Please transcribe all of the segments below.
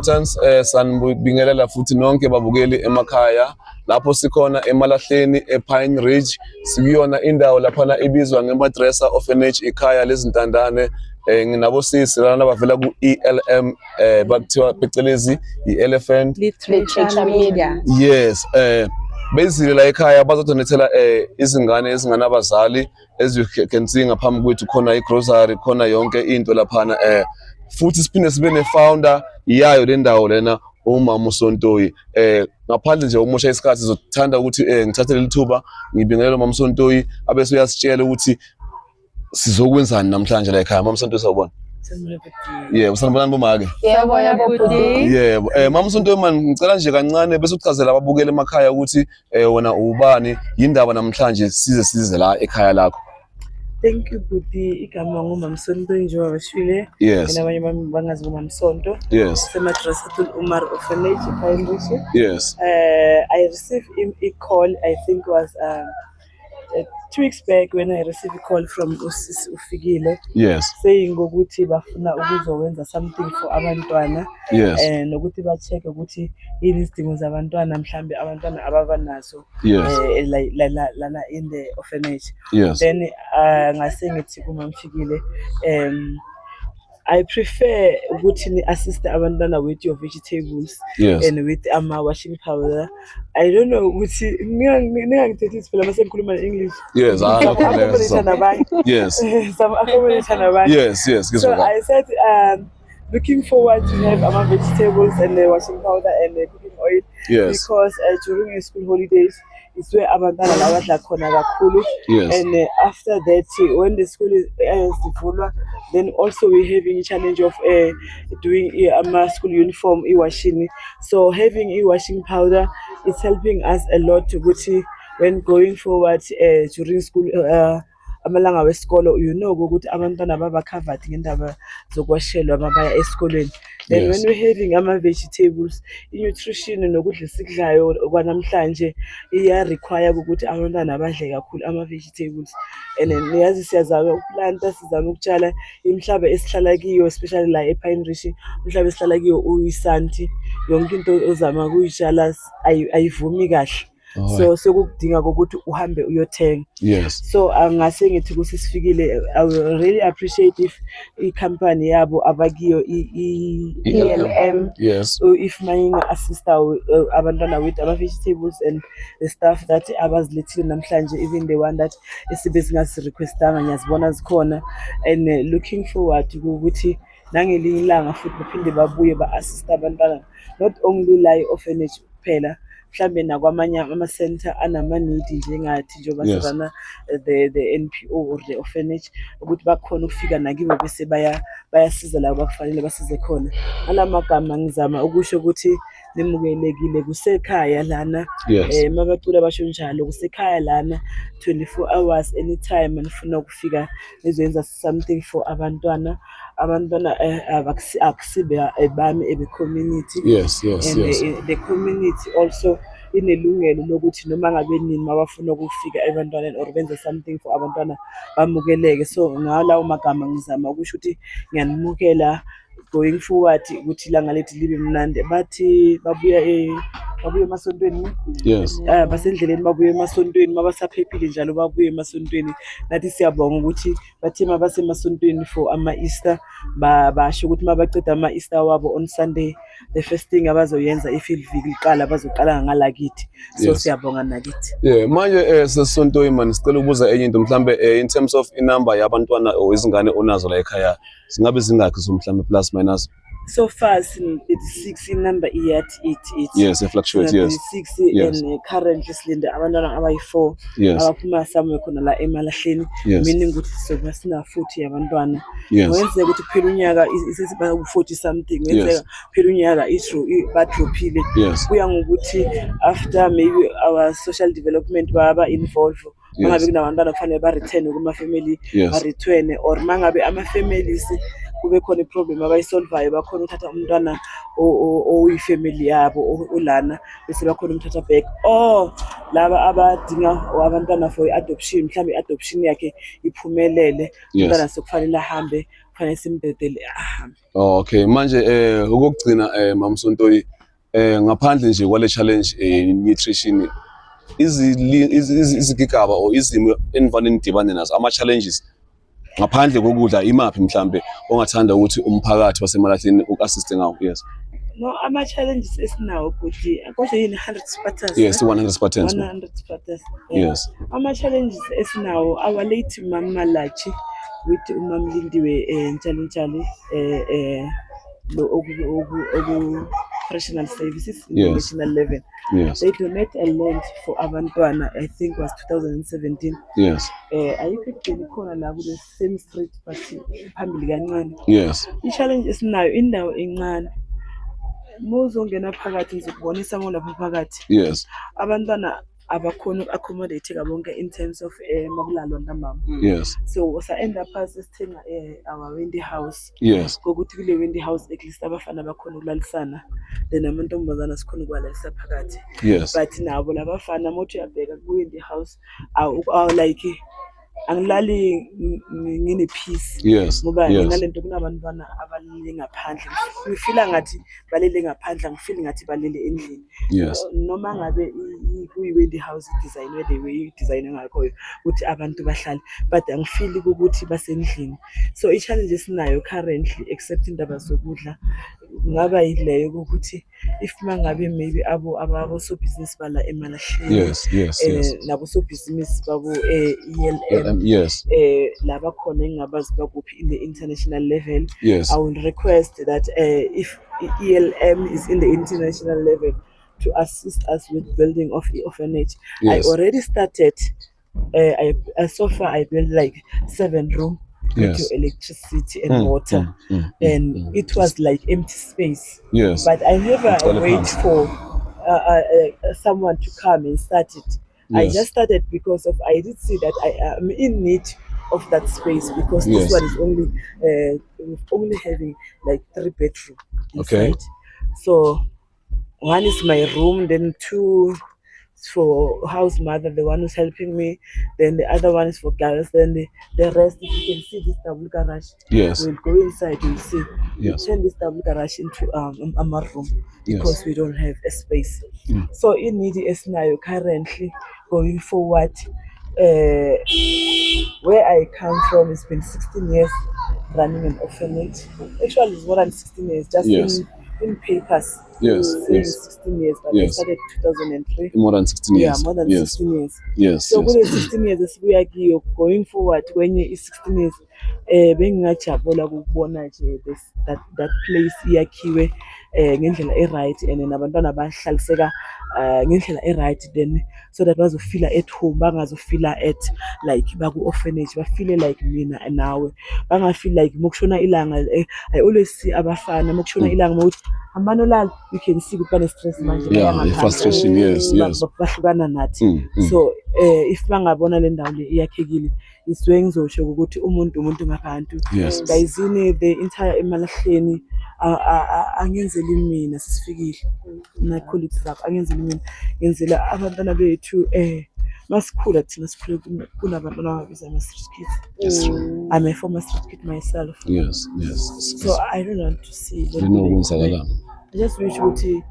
Spartans sanibingelela futhi nonke babukeli emakhaya lapho sikhona eMalahleni ePine Ridge sikuyona indawo laphana ibizwa ngeMadresa Orphanage ikhaya lezintandane nginabosisi lana bavela ku-ELM bakuthiwa phecelezi i-Elephant Literature Media. yes basically la ekhaya bazodonethela izingane ezinganabazali as you can see ngaphambi kwethu khona igrocery khona yonke into laphana futhi siphinde sibe ne-founder yayo le ndawo lena umama uSontoyi ngaphandle nje ukusha isikhathi sizothanda ukuthi ngithathe leli thuba ngibingelele umama uSontoyi abese uyasitshela ukuthi sizokwenzani namhlanje la ekhaya. Mama Sontoyi sawubona. Yebo sanibonani bomake. Yebo bhuti. Yebo Mama Sontoyi man ngicela nje kancane bese uchazela ababukeli emakhaya ukuthi wena ubani yindaba namhlanje size la ekhaya lakho. Thank you bhuti, igama ngumama Sontoyi njengoba bashile. Yes. Nabanye bangazi ngumama Sonto. Yes. Semadrasatul Umar Orphanage ePine Ridge. Yes. I received a call, I think was 2 weeks back when I received a call from Usisi Ufikile. Yes. Saying ukuthi bafuna ukuzowenza something for abantwana. Yes. Nokuthi ba-check ukuthi yini izidingo zabantwana mhlambe abantwana ababanazo. Yes. Lana in the orphanage. Yes. Then ngase ngithi kuma Mfikile I prefer ukuthi ni assist abantwana with your vegetables. Yes. And with washing powder. I don't know ukuthi ningangithethi isiphela mase ngikhuluma English. Yes, yes. Some accommodation nabanye. Yes. So I said looking forward to have vegetables and washing powder and cooking oil. Yes. Because during the school holidays it's where abantwana labadla khona kakhulu. Yes. And after that when the school is sivulwa, then also we're having a challenge of doing school uniform washing. So having washing powder is helping us a lot ukuthi when going forward during school amalanga wesikolo ukuthi abantwana baba covered ngendaba zokwashelwa mabaya esikoleni. Then Yes. when we're having vegetables, nutrition nokudla esikudlayo kwanamhlanje require ukuthi abantwana badle kakhulu vegetables. And niyazi siyazama ukuplanta, sizama ukutshala imhlaba esihlala kiyo, especially la ePine Ridge, umhlaba esihlala kiyo uyisanti, yonke into ozama ukuyitshala ayivumi kahle. So sekudinga ukuthi uhambe uyothenga. Yes. So ngase ngithi kusisifikile, I will really appreciate if company yabo abakiyo ELM. Yes. So if mayinga assist abantwana with vegetables and the stuff that abazilethile namhlanje, even the one that esibe singazirequestanga ngiyazibona zikhona, and looking forward ukuthi nangelinye ilanga futhi baphinde babuye ba-assist abantwana not only la orphanage kuphela, mhlambe nakwamanye ama-center anama-need njengathi njengoba sibana the NPO or the orphanage ukuthi bakhona ukufika nakibo bese bayasiza la bakufanele basize khona. Alamagama ngizama ukusho ukuthi nimukelekile kusekhaya lana. Yes. Mabacula basho njalo kusekhaya lana 24 hours anytime anifuna ukufika nizoyenza something for abantwana akusibe bami community. Yes. And the community also inelungelo lokuthi noma ngabe nini mabafuna ukufika ebantwaneni or benze something for abantwana bamukeleke. So ngalawo magama ngizama ukusho ukuthi ngiyanimukela going forward ukuthi ilanga lethu libe mnandi. Bathi babuya emasontweni. Yes. Basendleleni babuye emasontweni, mabasaphephile njalo babuye emasontweni. Nathi siyabonga ukuthi bathi mabase emasontweni for ama-Easter basho ukuthi mabaceda ama-Easter wabo on Sunday, the first thing abazoyenza if iviki liqala bazoqala ngalakithi. So siyabonga nakithi. Manje seSontoyi man sicela ukubuza enye into mhlambe in terms of inamba yabantwana or izingane onazo la ekhaya singabe zingakhi so mhlambe plus minus? So far it's 6 in number yet it. Yes, it fluctuates. Yes. 6 Yes. and currently silinde abantwana abayi4 Yes. abaphuma somewhere khona la eMalahleni. Yes. Meaning ukuthi soba sina 40 yabantwana. Yes. Wenze ukuthi phela unyaka isesiba 40 something. Wenze phela unyaka badrophile. Yes. Kuya ngokuthi after maybe our social development baba involved. Mangabe kunabantwana kufanele ba return kuma family ba return or mangabe ama families kube khona iproblem abayisolvayo bakhona ukuthatha umntwana oyifamily yabo olana bese bakhona umthatha back laba abadinga abantwana for adoption mhlambe adoption yakhe iphumelele umntwana sekufanele ahambe khona simbedele ahambe. Okay, manje ukugcina Mama Sontoyi ngaphandle nje kwale challenge nutrition izigigaba or izimo enivane nidibane nazo ama challenges ngaphandle kokudla imaphi mhlambe ongathanda ukuthi umphakathi waseMalahleni uku-assist ngawo? Yes. No, ama-challenges esinawo futhi kodwa yini 100 Spartans. Yes, 100 Spartans. 100 Spartans. Yes. Ama-challenges esinawo our late Mama Lachi with uMamlindiwe Ntshali lo operational services Yes. national level. Yes. They donate a land for abantwana, I think was 2017. Yes. Ayikho ekugcina khona la kule same street but phambili kancane. Yes. I-challenge esinayo indawo encane. Muzongena phakathi ngizokubonisa ngolapha phakathi. Yes. Abantwana abakhona uku-accommodate bonke in terms of makulalwa ntambama. Yes. So end up sithenga our Wendy house. Yes. Ngokuthi kule Wendy house at least abafana bakhona ukulalisana then amantombazana sikhona ukwalalisa phakathi. Yes. But nabo labafana mothi uyabheka ku Wendy house like angilali ngine peace. Yes. Ngoba Yes. nginalento kunabantwana abalele ngaphandle. Ngifila ngathi balele ngaphandle, ngifili ngathi balele endlini. Yes. Noma ngabe kuyi-Wendy house i-design the way i-design ngakho ukuthi abantu bahlale but angifili ukuthi basendlini. So i-challenge esinayo currently except indaba zokudla ngaba yileyo ukuthi if mangabe maybe abo so business bala eMalahleni. Yes. Yes. Yes. Nabo so business babo ELM. Yes. Laba khona engabazi bakuphi in the international level. Yes. I will request that if ELM is in the international level to assist us with building of the orphanage. Yes. I already started. So far I built like 7 rooms with Yes. your electricity and water, and it was like empty space. Yes. But I never It's all wait plans. for someone to come and start it. I Yes. just started because of I did see that I am in need of that space because Yes. this one is only having like 3 bedrooms Okay. inside. So 1 is my room, then 2 is for house mother, the one who's helping me, then the other one is for girls, then the rest, if you can see this double garage, Yes. we'll go inside, you'll see. Yes. Turn this double garage into a room because Yes. we don't have a space. Mm. So in Nidi Esnayo currently going forward, where I come from, it's been 16 years running an orphanage. Actually, it's more than 16 years, just Yes. in papers. Yes. Saying Yes. 16 years, but Yes. I started 2003. More than 16 Yeah, years. more than Yes. 16 years. Yes. So Yes. kule 16 years esibuya kiyo going forward kwenye i-16 years bengingajabula ukubona nje that place iyakhiwe ngendlela e-right and nabantwana bahlaliseka ngendlela e-right then so that bazofila at home, bangazofila at like baku-orphanage, bafile like mina nawe, bangafeel like mokushona ilanga. I always see abafana mokushona ilanga mokuthi hambani olala, you can see ukuthi bane-stress manje Yeah, baya ngaphandle. frustration. Yes. Yes. Bahlukana nathi. So if bangabona le ndawo le iyakhekile iswe ngizosho ukuthi umuntu ngabantu. Yes. Gayizini the entire eMalahleni angenzeli mina sisifikile na colleagues zakho angenzeli mina, ngenzela abantwana bethu masikhula thina sikhule kunabantwana ababiza ama-street kids. Yes. I'm a former street kid myself. Yes. Yes. So I don't want to see You know ukungisakalama. I just wish ukuthi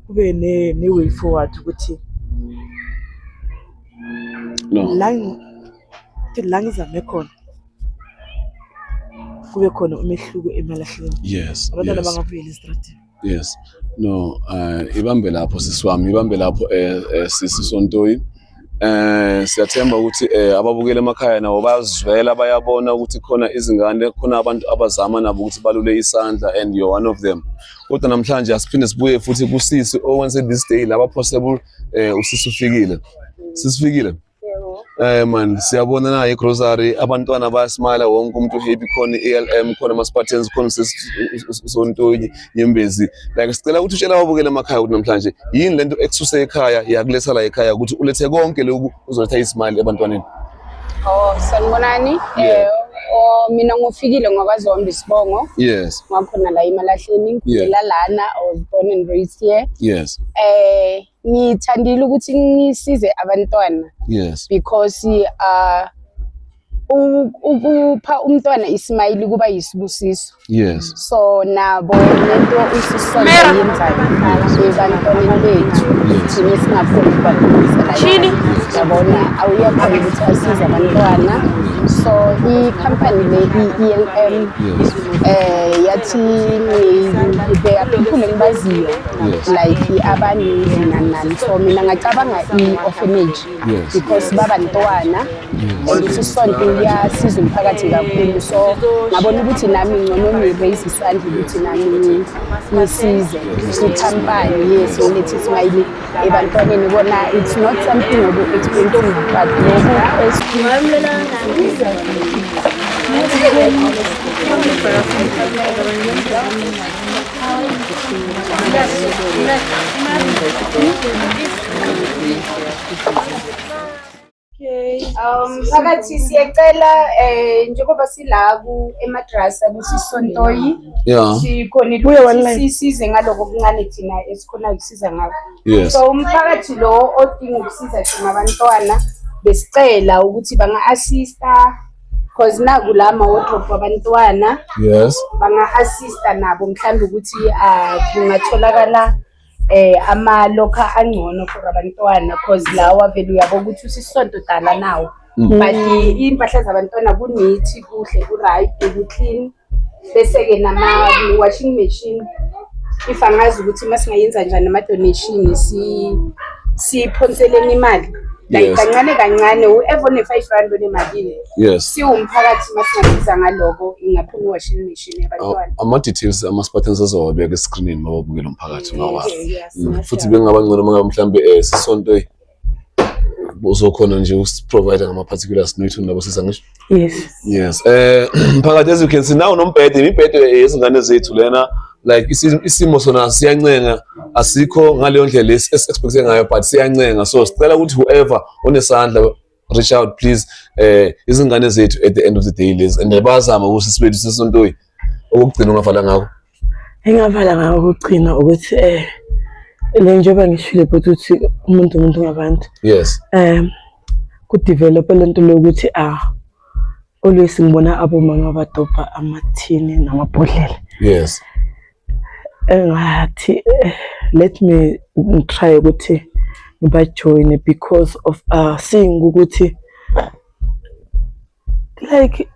kube ne way forward ukuthi No. la ngizame khona kube khona umehluko eMalahleni, Yes. abantwana Yes. bangabuyela esitradini. Yes. No, ibambe lapho sisiwami, ibambe lapho sisi Sontoyi. Siyathemba ukuthi ababukela emakhaya nabo bayazwela, bayabona ukuthi khona izingane, khona abantu abazama nabo ukuthi balule isandla and you're one of them. Kodwa namhlanje asiphinde sibuye futhi kusisi owenze this day laba possible usisi ufikile. Sisifikile. Man, siyabona na igrocery abantwana bayasmile, wonke umuntu happy, khona ELM, khona ama-Spartans, khona Sontoyi Nyembezi. Like sicela ukuthi utshela ababukela emakhaya ukuthi namhlanje yini lento ekususe ekhaya yakuletha la ekhaya ukuthi ulethe konke lokhu uzoletha ismile ebantwaneni. Sanibonani. Yeah. Mina ngofikile ngakwaZombe Sibongo. Yes. Ngakhona la eMalahleni, Yeah. lana I was born and raised here. Yes. Ngithandile ukuthi ngisize abantwana Yes. because ukupha umntwana ismile kuba yisibusiso. Yes. So nabo lento usisonto yenzayo ebantwaneni bethu thina singakhona ukubabuyisela yabona awuyakhona ukuthi asize abantwana. So i-company le i-ELM yathi there are people engibaziyo like abaningi nani. So mina ngacabanga i-orphanage because babantwana and isisonto iyasiza umphakathi kakhulu. So ngabona ukuthi nami ngcono ngiraise isandla ukuthi nami ngisize ikhampani yes ngilethi ismile ebantwaneni bona it's not something obu expensive but phakathi siyacela njengoba silaku emadrasa kusisontoyi sikhona sisize ngaloko kuncane thina esikhona ukusiza ngakho. So umphakathi lo odinga ukusiza thina abantwana besicela ukuthi banga-assista because naku la ama-wardrobe wabantwana banga-assista nabo mhlawumbe ukuthi kungatholakala ama-locker angcono for abantwana because lawa vele uyabo ukuthi usisonto dala nawo but iy'mpahla zabantwana kunithi kuhle ku-right ku-clean bese-ke nama-washing machine if angazi ukuthi masingayenza njani ama-donation siphonseleni imali like kancane whoever one-5 rand onemalini siwumphakathi masingasiza ngaloko ingaphuma i-washing machine yabantwana. Ama-details ama-spartans azowabeka escreenini mababukela umphakathi ungawazi futhi bengabangcono mangabe mhlawumbe sisonto uzokhona nje usiprovide ngama-particulars noyithu nabo siza ngisho. Yes. Mphakathi as you can see now nombhede imibhede yezingane zethu lena like isimo sona siyancenga asikho ngaleyo ndlela expecte ngayo but siyancenga. So sicela ukuthi whoever onesandla reach out please izingane zethu at the end of the day lezi and bazama ukuthi sibethu sisontoyi okugcina ungavala ngako. Engavala ngako ukugcina ukuthi le njengoba ngishilo but uthi umuntu ngabantu ku develop lento lokuthi always ngibona abomama abadobha amathini namabhodlela. Engathi let me try ukuthi ngibajoin because of seeing ukuthi like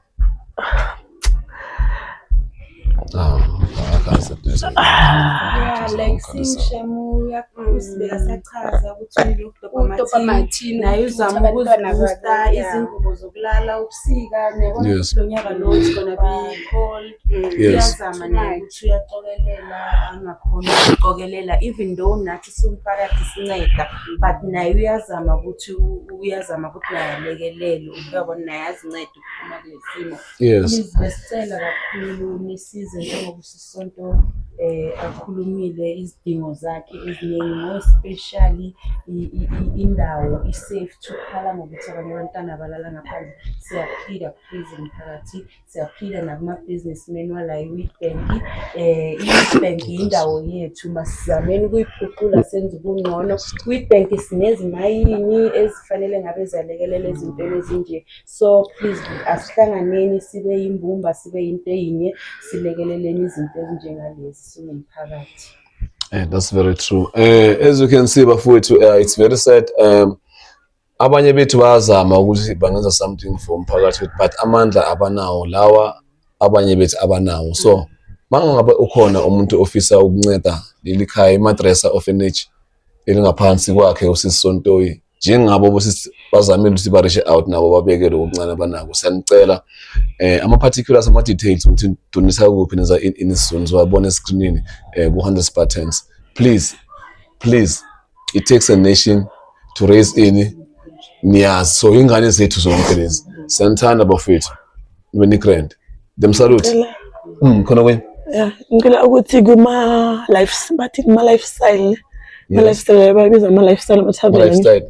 like singishemu yakusibeka sachaza ukuthi udobha amathini naye uzama ukuzibusta izingubo zokulala ubusika nebona lo nyaka lo gonna be cold uyazama naye ukuthi uyaqokelela angakhona ukuqokelela even though nathi simphakathi sinceda but naye uyazama ukuthi nayalekelele uyabona naye azincede ukuphuma kulesimo. Besicela kakhulu nisize njengoba usisonto akhulumile izidingo zakhe eziningi more especially indawo i-safe to khala ngokuthi abantwana abalala ngaphandle. Siyaphila please umphakathi siyaphila nakuma-businessmen wala i-Witbank i-Witbank indawo yethu masizameni ukuyiphucula senze ubungcono. Witbank sinezimayini ezifanele ngabe ziyalekelela ezintweni ezinje. So please asihlanganeni sibe yimbumba sibe yinto eyinye silekeleleni izinto ezinjengalezi singumphakathi. That's very true. As you can see bafowethu it's very sad abanye bethu bayazama ukuthi bangenza something for umphakathi but amandla abanawo lawa abanye bethu abanawo. So mangabe ukhona umuntu ofisa ukunceda leli khaya imadrasa orphanage elingaphansi kwakhe usisontoyi njengabo bazamile ukuthi barishe out nabo babeke lokho kuncane abanako siyanicela ama-particulars ama-details ukuthi donisa kuphi neza inisizoni wabona escreenini ku-100 Spartans. Please it takes a nation to raise niyazi. So ingane zethu zonke lezi siyanithanda bafethu nibe grand them salute khona kweni ngicela ukuthi lifestyle babiza ama-lifestyle lifestyle.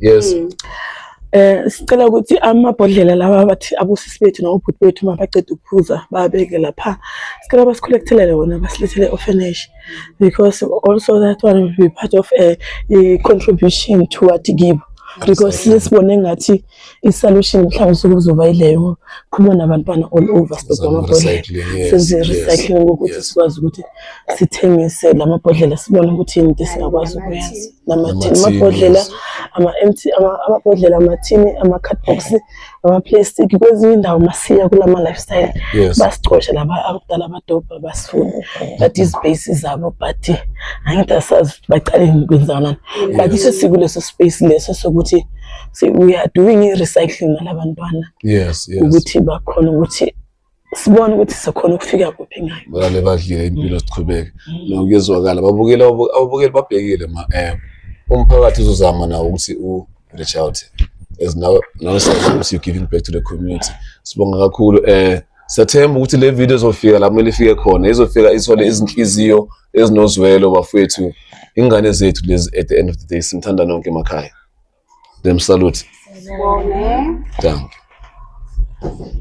Sicela ukuthi amabhodlela lawa abathi abosisi bethu nobhuti bethu mabaceda ukuphuza babeke lapha sicela basicollectele wona basilethele orphanage because also that one will be part of a contribution toward give because sesibone ngathi i-solution mhlawumbe sokuzoba ileyo khuluma nabantwana all over stop amabhodlela senze recycling ukuthi sikwazi ukuthi sithengise lamabhodlela sibone ukuthi into esingakwazi ukuyenza namathini amabhodlela ama-empty amabhodlela amathini ama-cardbox ama-plastic kwezinye indawo masiya kulama lifestyle basicosha laba akudala abadobha basifuna that is base zabo but angithi asazi baqale ngokwenzana but iso sikuleso space leso sokuthi we are doing i-recycling nalabantwana ukuthi bakhona ukuthi sibone ukuthi sikhona ukufika kuphi ngayo balale badlile impilo siqhubeke nokuyezwakala ababukeli babhekile umphakathi uzozama nawo ukuthi reach out as now ukuthi you giving back to the community. Sibonga kakhulu siyathemba ukuthi le video izofika la kumele ifike khona izofika ithole izinhliziyo ezinozwelo bafowethu ingane zethu lezi at the end of the day simthanda nonke emakhaya. Them salute. Sibonge. Thank you.